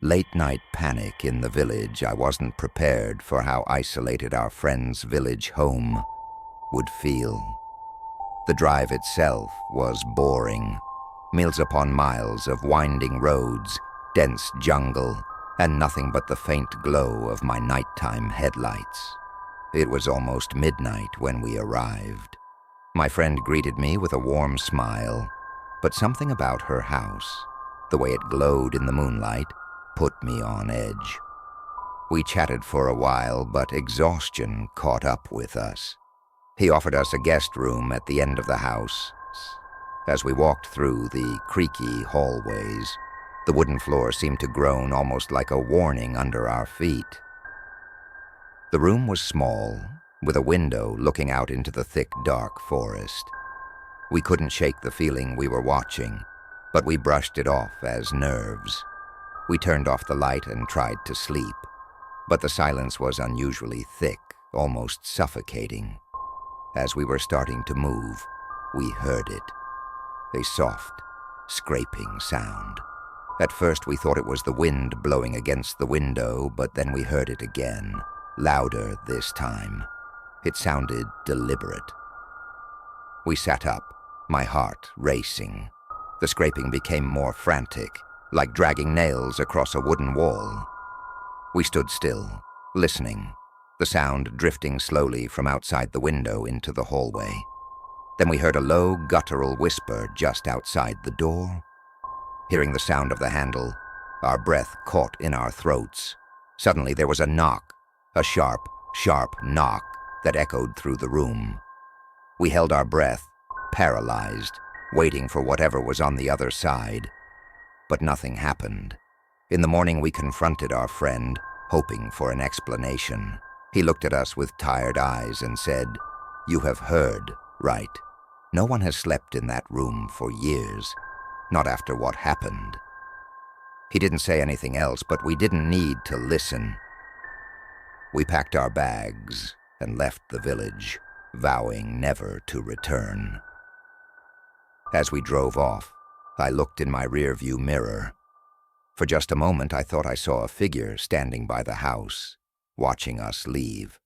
Late-night panic in the village. I wasn't prepared for how isolated our friend's village home would feel. The drive itself was boring. Miles upon miles of winding roads, dense jungle, and nothing but the faint glow of my nighttime headlights. It was almost midnight when we arrived. My friend greeted me with a warm smile, but something about her house, the way it glowed in the moonlight, put me on edge. We chatted for a while, but exhaustion caught up with us. He offered us a guest room at the end of the house. As we walked through the creaky hallways, the wooden floor seemed to groan almost like a warning under our feet. The room was small, with a window looking out into the thick, dark forest. We couldn't shake the feeling we were watching, but we brushed it off as nerves. We turned off the light and tried to sleep, but the silence was unusually thick, almost suffocating. As we were starting to move, we heard it. A soft, scraping sound. At first we thought it was the wind blowing against the window, but then we heard it again, louder this time. It sounded deliberate. We sat up, my heart racing. The scraping became more frantic, like dragging nails across a wooden wall. We stood still, listening, the sound drifting slowly from outside the window into the hallway. Then we heard a low, guttural whisper just outside the door. Hearing the sound of the handle, our breath caught in our throats. Suddenly there was a knock, a sharp, sharp knock that echoed through the room. We held our breath, paralyzed, waiting for whatever was on the other side. But nothing happened. In the morning we confronted our friend, hoping for an explanation. He looked at us with tired eyes and said, "You have heard, right? No one has slept in that room for years, not after what happened." He didn't say anything else, but we didn't need to listen. We packed our bags and left the village, vowing never to return. As we drove off, I looked in my rearview mirror. For just a moment, I thought I saw a figure standing by the house, watching us leave.